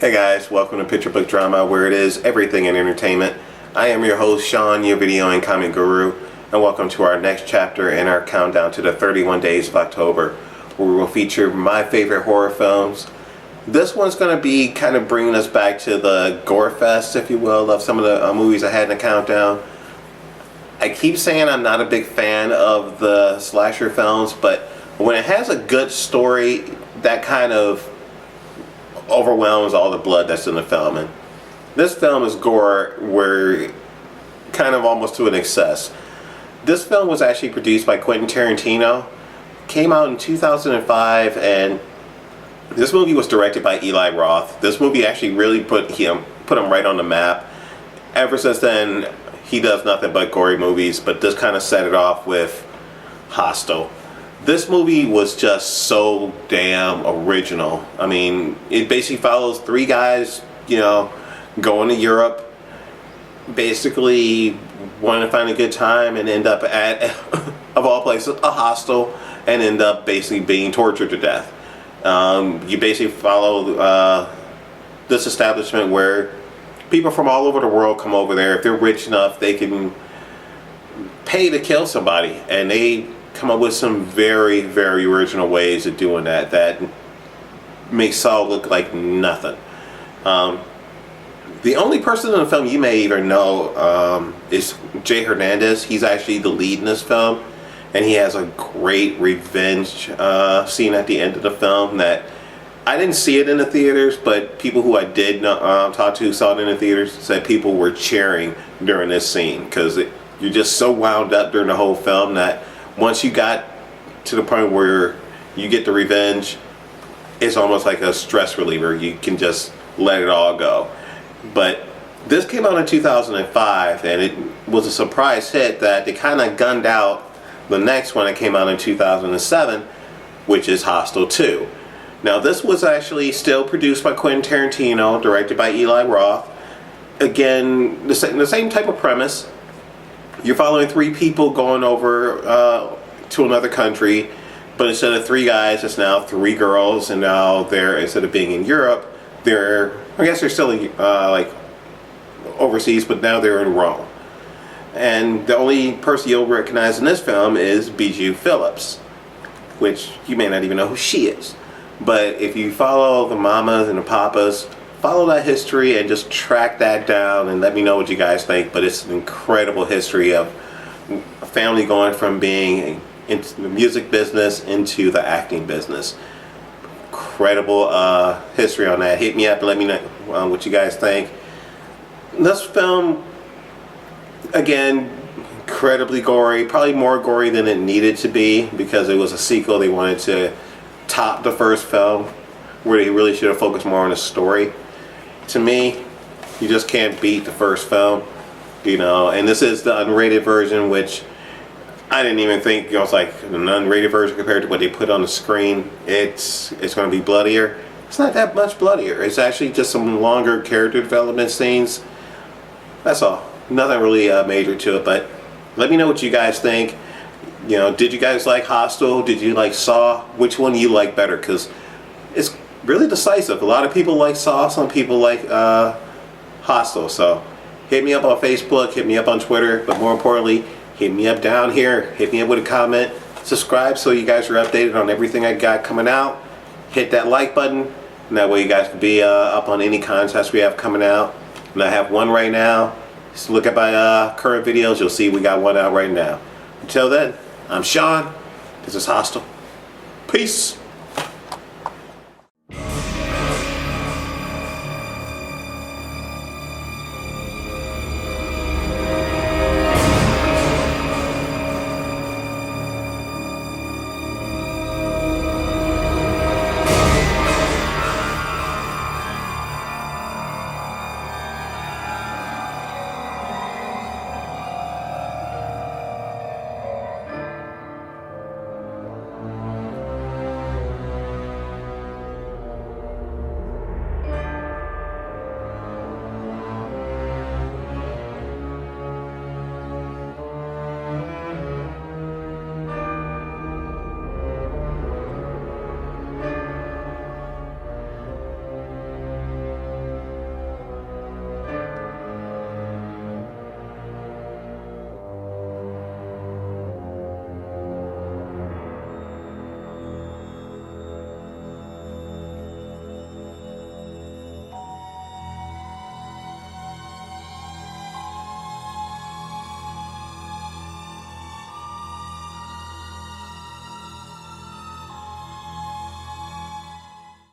Hey guys, welcome to Picture Book Drama, where it is everything in entertainment. I am your host, Sean, your video and comic guru, and welcome to our next chapter in our countdown to the 31 days of October, where we will feature my favorite horror films. This one's going to be kind of bringing us back to the gore fest, if you will, of some of the movies I had in the countdown. I keep saying I'm not a big fan of the slasher films, but when it has a good story, that kind of overwhelms all the blood that's in the film. And this film is gore where kind of almost to an excess. This film was actually produced by Quentin Tarantino, came out in 2005, and this movie was directed by Eli Roth. This movie actually really put him right on the map. Ever since then, he does nothing but gory movies, but this kind of set it off with Hostel. This movie was just so damn original. I mean, it basically follows three guys, going to Europe, basically wanting to find a good time, and end up at, of all places, a hostel, and end up basically being tortured to death. You basically follow this establishment where people from all over the world come over there. If they're rich enough, they can pay to kill somebody, and they come up with some very, very original ways of doing that makes Saul look like nothing. The only person in the film you may even know is Jay Hernandez. He's actually the lead in this film, and he has a great revenge scene at the end of the film that I didn't see it in the theaters, but people who I did talk to saw it in the theaters said people were cheering during this scene because you're just so wound up during the whole film that once you got to the point where you get the revenge, it's almost like a stress reliever. You can just let it all go. But this came out in 2005, and it was a surprise hit that they kind of gunned out the next one that came out in 2007, which is Hostel 2. Now, this was actually still produced by Quentin Tarantino, directed by Eli Roth. Again, the same type of premise. You're following three people going over to another country, but instead of three guys, it's now three girls, and now they're, instead of being in Europe, I guess they're still like overseas, but now they're in Rome. And the only person you'll recognize in this film is Bijou Phillips, which you may not even know who she is. But if you follow the mamas and the papas, follow that history and just track that down and let me know what you guys think. But it's an incredible history of a family going from being into the music business into the acting business. Incredible history on that. Hit me up and let me know what you guys think. This film, again, incredibly gory, probably more gory than it needed to be because it was a sequel. They wanted to top the first film where they really should have focused more on the story. To me, you just can't beat the first film, and this is the unrated version, which I didn't even think it was like an unrated version compared to what they put on the screen. It's going to be bloodier. It's not that much bloodier. It's actually just some longer character development scenes. That's all. Nothing really major to it, but let me know what you guys think. Did you guys like Hostel? Did you like Saw? Which one do you like better? Because it's really decisive. A lot of people like Saw, some people like Hostel. So hit me up on Facebook, hit me up on Twitter, but more importantly, hit me up down here. Hit me up with a comment. Subscribe so you guys are updated on everything I got coming out. Hit that like button, and that way you guys can be up on any contests we have coming out. And I have one right now. Just look at my current videos. You'll see we got one out right now. Until then, I'm Sean. This is Hostel. Peace.